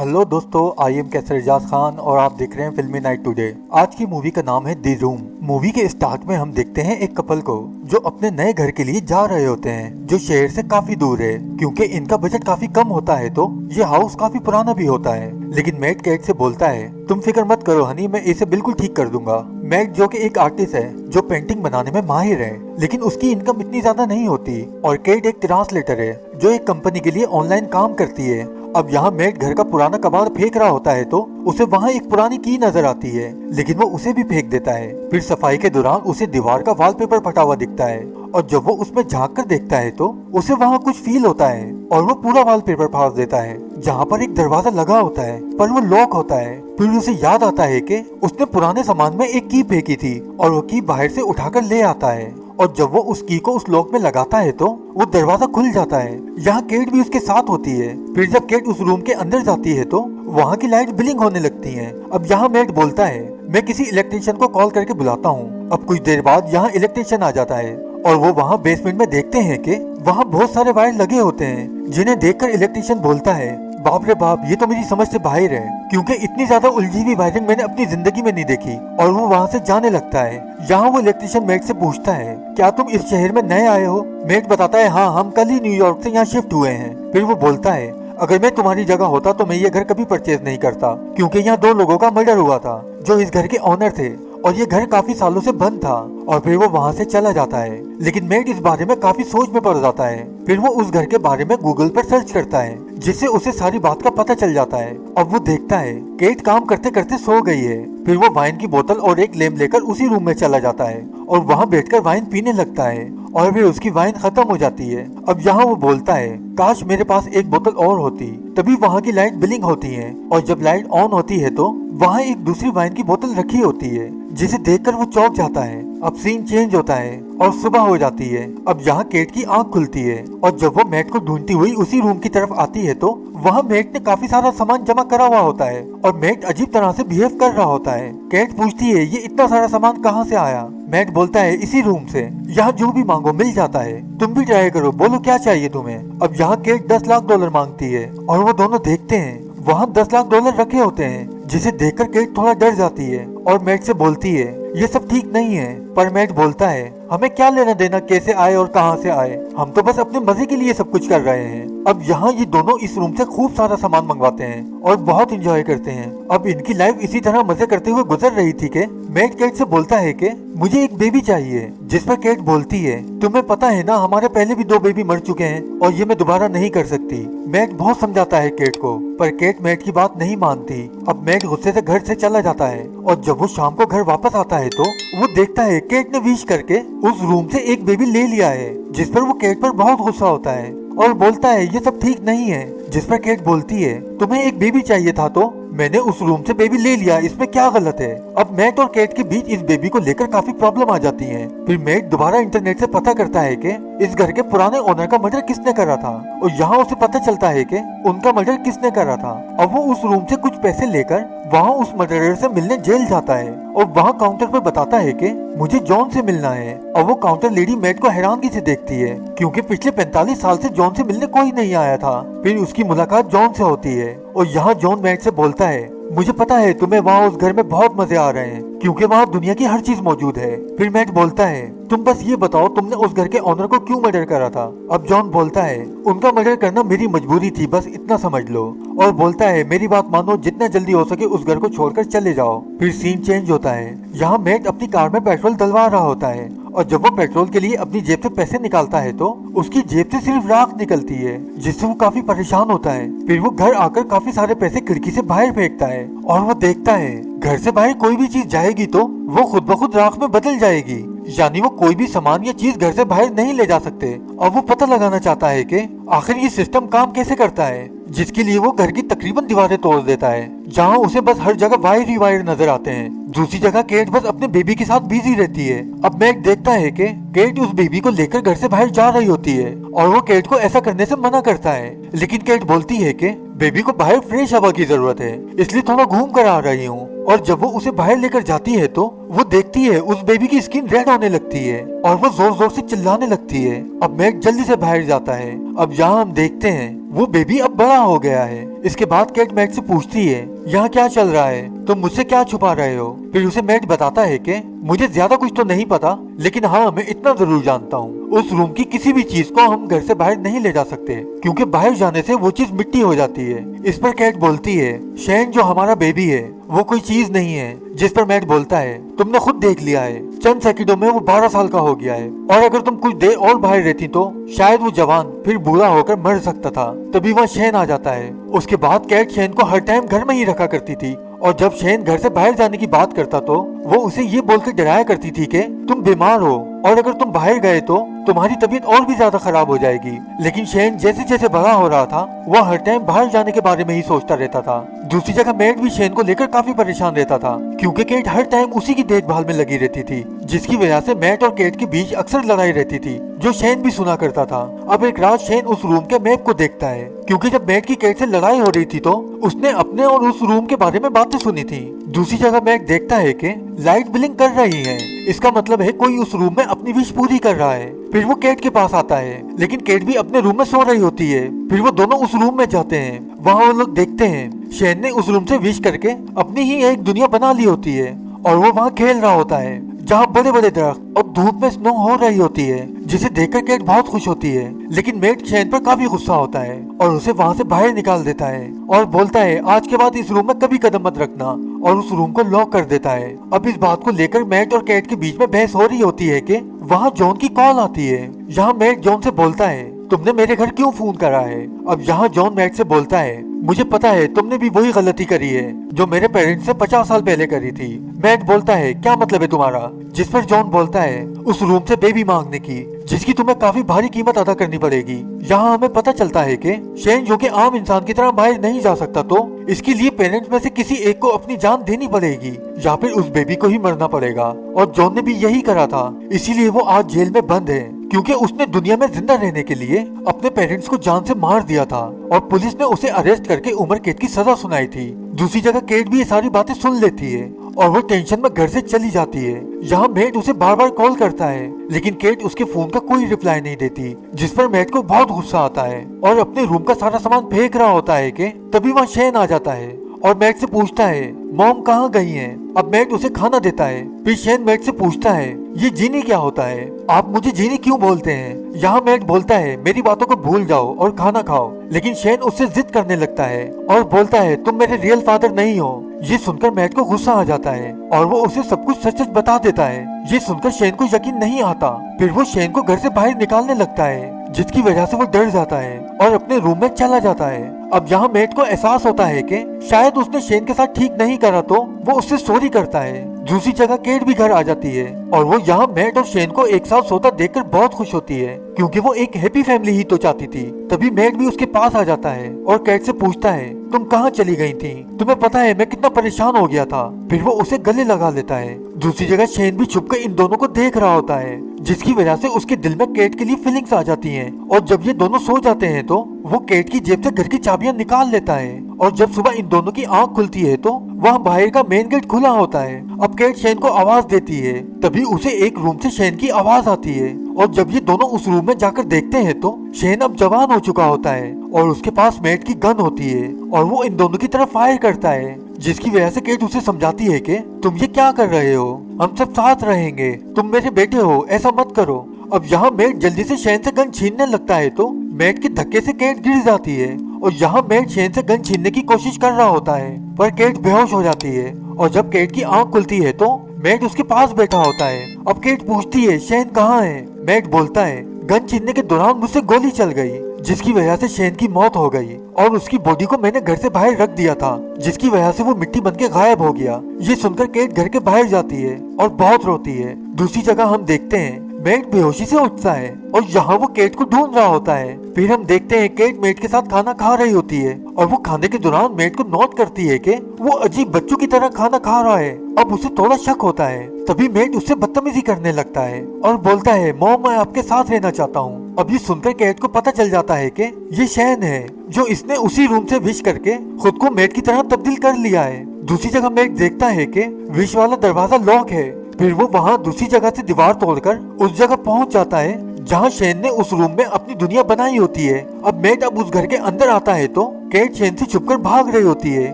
Hello दोस्तों, I am कैसर एजाज खान और आप देख रहे हैं फिल्मी नाइट टुडे। आज की मूवी का नाम है दी रूम। मूवी के स्टार्ट में हम देखते हैं एक कपल को जो अपने नए घर के लिए जा रहे होते हैं, जो शहर से काफी दूर है। क्योंकि इनका बजट काफी कम होता है तो ये हाउस काफी पुराना भी होता है। लेकिन मैट कैट से बोलता है, तुम फिक्र मत करो हनी, मैं इसे बिल्कुल ठीक कर दूंगा। मैट जो कि एक आर्टिस्ट है जो पेंटिंग बनाने में माहिर है, लेकिन उसकी इनकम इतनी ज्यादा नहीं होती। और केट एक ट्रांसलेटर है जो एक कंपनी के लिए ऑनलाइन काम करती है। अब यहाँ मैट घर का पुराना कबाड़ फेंक रहा होता है तो उसे वहाँ एक पुरानी की नजर आती है, लेकिन वो उसे भी फेंक देता है। फिर सफाई के दौरान उसे दीवार का वॉलपेपर फटा हुआ दिखता है और जब वो उसमें झांक कर देखता है तो उसे वहाँ कुछ फील होता है और वो पूरा वॉलपेपर फाड़ देता है जहाँ पर एक दरवाजा लगा होता है पर वो लॉक होता है। फिर उसे याद आता है कि उसने पुराने सामान में एक की फेंकी थी और वो की बाहर से उठाकर ले आता है और जब वो उस की को उस लॉक में लगाता है तो वो दरवाजा खुल जाता है। यहाँ केट भी उसके साथ होती है। फिर जब केट उस रूम के अंदर जाती है तो वहाँ की लाइट ब्लिंक होने लगती हैं। अब यहाँ मैट बोलता है, मैं किसी इलेक्ट्रिशियन को कॉल करके बुलाता हूँ। अब कुछ देर बाद यहाँ इलेक्ट्रिशियन आ जाता है और वो वहाँ बेसमेंट में देखते हैं कि वहाँ बहुत सारे वायर लगे होते हैं, जिन्हें देखकर इलेक्ट्रिशियन बोलता है, बाप रे बाप, ये तो मेरी समझ से बाहर है, क्योंकि इतनी ज्यादा उलझी हुई वायरिंग मैंने अपनी जिंदगी में नहीं देखी। और वो वहाँ से जाने लगता है। यहाँ वो इलेक्ट्रिशियन मैट से पूछता है, क्या तुम इस शहर में नए आए हो? मैट बताता है, हाँ, हम कल ही न्यूयॉर्क से यहाँ शिफ्ट हुए हैं। फिर वो बोलता है, अगर मैं तुम्हारी जगह होता तो मैं ये घर कभी परचेज नहीं करता, क्योंकि यहाँ 2 लोगों का मर्डर हुआ था जो इस घर के ऑनर थे और ये घर काफी सालों से बंद था। और फिर वो वहाँ से चला जाता है। लेकिन मैट इस बारे में काफी सोच में पड़ जाता है। फिर वो उस घर के बारे में गूगल पर सर्च करता है, जिससे उसे सारी बात का पता चल जाता है। अब वो देखता है केट काम करते करते सो गई है। फिर वो वाइन की बोतल और एक लेम लेकर उसी रूम में चला जाता है और वहाँ बैठकर वाइन पीने लगता है और फिर उसकी वाइन खत्म हो जाती है। अब यहाँ वो बोलता है, काश मेरे पास एक बोतल और होती। तभी वहाँ की लाइट ब्लिंक होती है और जब लाइट ऑन होती है तो वहाँ एक दूसरी वाइन की बोतल रखी होती है, जिसे देखकर वो चौंक जाता है। अब सीन चेंज होता है और सुबह हो जाती है। अब यहाँ केट की आंख खुलती है और जब वो मैट को ढूंढती हुई उसी रूम की तरफ आती है तो वहाँ मैट ने काफी सारा सामान जमा करा हुआ होता है और मैट अजीब तरह से बिहेव कर रहा होता है। केट पूछती है, ये इतना सारा सामान कहाँ से आया? मैट बोलता है, इसी रूम से, यहाँ जो भी मांगो मिल जाता है, तुम भी ट्राई करो, बोलो क्या चाहिए तुम्हें। अब यहाँ केट $10 लाख मांगती है और वो दोनों देखते हैं वहाँ $10 लाख रखे होते हैं, जिसे देखकर केट थोड़ा डर जाती है और मैट से बोलती है, ये सब ठीक नहीं है। पर मैट बोलता है, हमें क्या लेना देना कैसे आए और कहां से आए, हम तो बस अपने मजे के लिए सब कुछ कर रहे हैं। अब यहाँ ये दोनों इस रूम से खूब सारा सामान मंगवाते हैं और बहुत एंजॉय करते हैं। अब इनकी लाइफ इसी तरह मजे करते हुए गुजर रही थी कि मैट केट से बोलता है कि मुझे एक बेबी चाहिए, जिस पर केट बोलती है, तुम्हें पता है ना, हमारे पहले भी 2 बेबी मर चुके हैं और ये मैं दोबारा नहीं कर सकती। मैट बहुत समझाता है केट को, पर केट मैट की बात नहीं मानती। अब मैट गुस्से से घर से चला जाता है और जब वो शाम को घर वापस आता है तो वो देखता है केट ने विश करके उस रूम से एक बेबी ले लिया है, जिस पर वो केट पर बहुत गुस्सा होता है और बोलता है, ये सब ठीक नहीं है। जिस पर केट बोलती है, तुम्हें एक बेबी चाहिए था तो मैंने उस रूम से बेबी ले लिया, इसमें क्या गलत है? अब मैट और केट के बीच इस बेबी को लेकर काफी प्रॉब्लम आ जाती है। फिर मैट दोबारा इंटरनेट से पता करता है कि इस घर के पुराने ओनर का मर्डर किसने करा था और यहाँ उसे पता चलता है कि उनका मर्डर किसने करा था। अब वो उस रूम से कुछ पैसे लेकर वहाँ उस मर्डरर से मिलने जेल जाता है और वहाँ काउंटर पर बताता है कि मुझे जॉन से मिलना है। और वो काउंटर लेडी मैट को हैरानगी से देखती है, क्योंकि पिछले 45 साल से जॉन से मिलने कोई नहीं आया था। फिर उसकी मुलाकात जॉन से होती है और यहाँ जॉन मैट से बोलता है, मुझे पता है तुम्हें वहाँ उस घर में बहुत मजे आ रहे हैं, क्योंकि वहाँ दुनिया की हर चीज मौजूद है। फिर मैट बोलता है, तुम बस ये बताओ तुमने उस घर के ऑनर को क्यों मर्डर करा था? अब जॉन बोलता है, उनका मर्डर करना मेरी मजबूरी थी, बस इतना समझ लो। और बोलता है, मेरी बात मानो, जितना जल्दी हो सके उस घर को छोड़कर चले जाओ। फिर सीन चेंज होता है। यहाँ मैट अपनी कार में पेट्रोल डलवा रहा होता है और जब वो पेट्रोल के लिए अपनी जेब से पैसे निकालता है तो उसकी जेब से सिर्फ राख निकलती है, जिससे वो काफी परेशान होता है। फिर वो घर आकर काफी सारे पैसे खिड़की से बाहर फेंकता है और वो देखता है घर से बाहर कोई भी चीज जाएगी तो वो खुद ब खुद राख में बदल जाएगी, यानी वो कोई भी सामान या चीज घर से बाहर नहीं ले जा सकते। अब वो पता लगाना चाहता है कि आखिर ये सिस्टम काम कैसे करता है, जिसके लिए वो घर की तकरीबन दीवारें तोड़ देता है, जहाँ उसे बस हर जगह वायर ही वायर नजर आते हैं। दूसरी जगह केट बस अपने बेबी के साथ बिजी रहती है। अब मैट देखता है कि केट उस बेबी को लेकर घर से बाहर जा रही होती है और वो केट को ऐसा करने से मना करता है, लेकिन केट बोलती है कि बेबी को बाहर फ्रेश हवा की जरूरत है, इसलिए थोड़ा घूम कर आ रही हूँ। और जब वो उसे बाहर लेकर जाती है तो वो देखती है उस बेबी की स्किन रेड होने लगती है और वो जोर जोर से चिल्लाने लगती है। अब मैट जल्दी से बाहर जाता है। अब यहाँ हम देखते हैं वो बेबी अब बड़ा हो गया है। इसके बाद केट मैट से पूछती है यहाँ क्या चल रहा है, तुम मुझसे क्या छुपा रहे हो। फिर उसे मैट बताता है कि मुझे ज्यादा कुछ तो नहीं पता, लेकिन हाँ मैं इतना जरूर जानता हूँ उस रूम की किसी भी चीज को हम घर से बाहर नहीं ले जा सकते, क्योंकि बाहर जाने से वो चीज मिट्टी हो जाती है। इस पर केट बोलती है शैन जो हमारा बेबी है वो कोई चीज नहीं है। जिस पर मैट बोलता है तुमने खुद देख लिया है, चंद सेकंडों में वो 12 साल का हो गया है, और अगर तुम कुछ देर और बाहर रहती तो शायद वो जवान फिर बूढ़ा होकर मर सकता था। तभी वहाँ शैन आ जाता है। उसके बाद केट शैन को हर टाइम घर में ही रखा करती थी, और जब शैन घर से बाहर जाने की बात करता तो वो उसे ये बोलकर डराया करती थी कि तुम बीमार हो और अगर तुम बाहर गए तो तुम्हारी तबीयत और भी ज्यादा खराब हो जाएगी। लेकिन शैन जैसे जैसे बड़ा हो रहा था वह हर टाइम बाहर जाने के बारे में ही सोचता रहता था। दूसरी जगह मैट भी शैन को लेकर काफी परेशान रहता था, क्योंकि केट हर टाइम उसी की देखभाल में लगी रहती थी, जिसकी वजह से मैट और केट के बीच अक्सर लड़ाई रहती थी, जो शैन भी सुना करता था। अब एक रात शैन उस रूम के मैप को देखता है, क्योंकि जब मैट की केट से लड़ाई हो रही थी तो उसने अपने और उस रूम के बारे में बातें सुनी थी। दूसरी जगह मैट देखता है कि लाइट ब्लिंक कर रही है, इसका मतलब है कोई उस रूम में अपनी विश पूरी कर रहा है। फिर वो केट के पास आता है, लेकिन केट भी अपने रूम में सो रही होती है। फिर वो दोनों उस रूम में जाते हैं। वहाँ वो लोग देखते हैं शैन ने उस रूम से विश करके अपनी ही एक दुनिया बना ली होती है, और वो वहाँ खेल रहा होता है जहाँ बड़े बड़े दरख्त और धूप में स्नो हो रही होती है, जिसे देखकर केट बहुत खुश होती है। लेकिन मैट शैन पर काफी गुस्सा होता है और उसे वहाँ से बाहर निकाल देता है और बोलता है आज के बाद इस रूम में कभी कदम मत रखना, और उस रूम को लॉक कर देता है। अब इस बात को लेकर मैट और केट के बीच में बहस हो रही होती है कि वहाँ जॉन की कॉल आती है। यहाँ मैट जॉन से बोलता है तुमने मेरे घर क्यों फोन करा है। अब यहाँ जॉन मैट से बोलता है मुझे पता है तुमने भी वही गलती करी है जो मेरे पेरेंट्स ने 50 साल पहले करी थी। मैट बोलता है क्या मतलब है तुम्हारा। जिस पर जॉन बोलता है उस रूम से बेबी मांगने की, जिसकी तुम्हें काफी भारी कीमत अदा करनी पड़ेगी। यहाँ हमें पता चलता है कि शैन जो कि आम इंसान की तरह बाहर नहीं जा सकता, तो इसके लिए पेरेंट्स में से किसी एक को अपनी जान देनी पड़ेगी या फिर उस बेबी को ही मरना पड़ेगा। और जॉन ने भी यही करा था, इसीलिए वो आज जेल में बंद है, क्योंकि उसने दुनिया में जिंदा रहने के लिए अपने पेरेंट्स को जान से मार दिया था, और पुलिस ने उसे अरेस्ट करके उम्र कैद की सजा सुनाई थी। दूसरी जगह केट भी ये सारी बातें सुन लेती है और वो टेंशन में घर से चली जाती है। यहाँ मैट उसे बार बार कॉल करता है, लेकिन केट उसके फोन का कोई रिप्लाई नहीं देती, जिस पर मैट को बहुत गुस्सा आता है और अपने रूम का सारा सामान फेंक रहा होता है कि तभी वहाँ शैन आ जाता है और मैट से पूछता है मॉम कहाँ गई हैं। अब मैट उसे खाना देता है। फिर शैन मैट से पूछता है ये जीनी क्या होता है, आप मुझे जीनी क्यों बोलते हैं। यहाँ मैट बोलता है मेरी बातों को भूल जाओ और खाना खाओ, लेकिन शैन उससे जिद करने लगता है और बोलता है तुम मेरे रियल फादर नहीं हो। ये सुनकर मैट को गुस्सा आ जाता है और वो उसे सब कुछ सच सच बता देता है। ये सुनकर शैन को यकीन नहीं आता। फिर वो शैन को घर से बाहर निकालने लगता है, जिसकी वजह से वो डर जाता है और अपने रूम में चला जाता है। अब यहाँ मैट को एहसास होता है कि शायद उसने शैन के साथ ठीक नहीं करा, तो वो उससे सॉरी करता है। दूसरी जगह केट भी घर आ जाती है और वो यहाँ मैट और शैन को एक साथ सोता देखकर बहुत खुश होती है, क्योंकि वो एक हैप्पी फैमिली ही तो चाहती थी। तभी मैट भी उसके पास आ जाता है और केट से पूछता है तुम कहाँ चली गई थी, तुम्हें पता है मैं कितना परेशान हो गया था। फिर वो उसे गले लगा लेता है। दूसरी जगह शैन भी छुपकर इन दोनों को देख रहा होता है, जिसकी वजह से उसके दिल में केट के लिए फीलिंग्स आ जाती हैं। और जब ये दोनों सो जाते हैं तो वो केट की जेब से घर की चाबियां निकाल लेता है, और जब सुबह इन दोनों की आंख खुलती है तो वहाँ बाहर का मेन गेट खुला होता है। अब केट शैन को आवाज देती है, तभी उसे एक रूम से शैन की आवाज आती है, और जब ये दोनों उस रूम में जाकर देखते हैं तो शैन अब जवान हो चुका होता है और उसके पास मैट की गन होती है और वो इन दोनों की तरफ फायर करता है, जिसकी वजह से केट उसे समझाती है कि तुम ये क्या कर रहे हो, हम सब साथ रहेंगे, तुम मेरे बेटे हो, ऐसा मत करो। अब यहाँ मैट जल्दी से शैन से गन छीनने लगता है तो मैट के धक्के से केट गिर जाती है, और यहाँ मैट शैन से गन छीनने की कोशिश कर रहा होता है, पर केट बेहोश हो जाती है। और जब केट की आंख खुलती है तो मैट उसके पास बैठा होता है। अब केट पूछती है शैन कहाँ है। मैट बोलता है गन छीनने के दौरान मुझसे गोली चल गई, जिसकी वजह से शैन की मौत हो गई, और उसकी बॉडी को मैंने घर से बाहर रख दिया था, जिसकी वजह से वो मिट्टी बनके गायब हो गया। ये सुनकर केट घर के बाहर जाती है और बहुत रोती है। दूसरी जगह हम देखते हैं मैट बेहोशी से उठता है और यहाँ वो केट को ढूंढ रहा होता है। फिर हम देखते हैं केट मैट के साथ खाना खा रही होती है और वो खाने के दौरान मैट को नोट करती है कि वो अजीब बच्चों की तरह खाना खा रहा है। अब उसे थोड़ा शक होता है, तभी मैट उससे बदतमीजी करने लगता है और बोलता है मॉम मैं आपके साथ रहना चाहता हूँ। अब ये सुनकर केट को पता चल जाता है कि ये शैन है, जो इसने उसी रूम से विश करके खुद को मैट की तरह तब्दील कर लिया है। दूसरी जगह मेट देखता है कि विश वाला दरवाजा लॉक है। फिर वो वहाँ दूसरी जगह से दीवार तोड़कर उस जगह पहुँच जाता है जहाँ शेन ने उस रूम में अपनी दुनिया बनाई होती है। अब मेट उस घर के अंदर आता है तो केट शेन से छुपकर भाग रही होती है।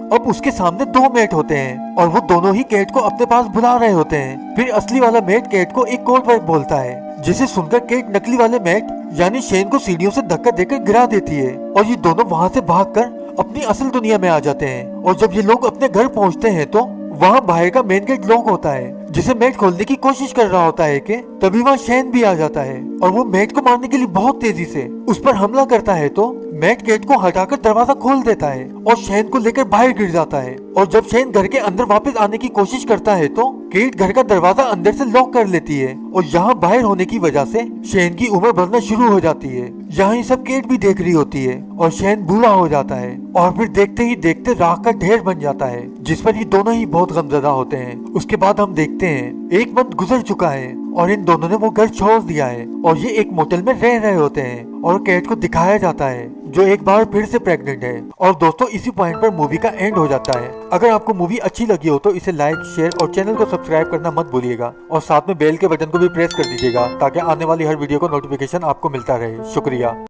अब उसके सामने दो मेट होते हैं और वो दोनों ही केट को अपने पास बुला रहे होते हैं। फिर असली वाला मेट केट को एक कोड वर्ड बोलता है, जिसे सुनकर केट नकली वाले मेट यानी शेन को सीढ़ियों से धक्का देकर गिरा देती है और ये दोनों वहाँ से भागकर अपनी असल दुनिया में आ जाते हैं। और जब ये लोग अपने घर पहुँचते हैं तो वहाँ बाहर का मेन गेट लॉक होता है, जिसे मेट खोलने की कोशिश कर रहा होता है कि तभी वहाँ शेन भी आ जाता है और वो मेट को मारने के लिए बहुत तेजी से उस पर हमला करता है। तो मेट गेट को हटाकर दरवाजा खोल देता है और शेन को लेकर बाहर गिर जाता है। और जब शेन घर के अंदर वापस आने की कोशिश करता है तो केट घर का दरवाजा अंदर से लॉक कर लेती है और यहाँ बाहर होने की वजह से शेन की उम्र बढ़ना शुरू हो जाती है। यहाँ ये सब केट भी देख रही होती है और शेन बूढ़ा हो जाता है और फिर देखते ही देखते राख का ढेर बन जाता है, जिस पर ये दोनों ही बहुत गमज़दा होते हैं। उसके बाद हम देखते हैं एक मंथ गुजर चुका है और इन दोनों ने वो घर छोड़ दिया है और ये एक मोटेल में रह रहे होते हैं और केट को दिखाया जाता है जो एक बार फिर से प्रेग्नेंट है। और दोस्तों इसी पॉइंट पर मूवी का एंड हो जाता है। अगर आपको मूवी अच्छी लगी हो तो इसे लाइक, शेयर और चैनल को सब्सक्राइब करना मत भूलिएगा और साथ में बेल के बटन को भी प्रेस कर दीजिएगा ताकि आने वाली हर वीडियो का नोटिफिकेशन आपको मिलता रहे। शुक्रिया।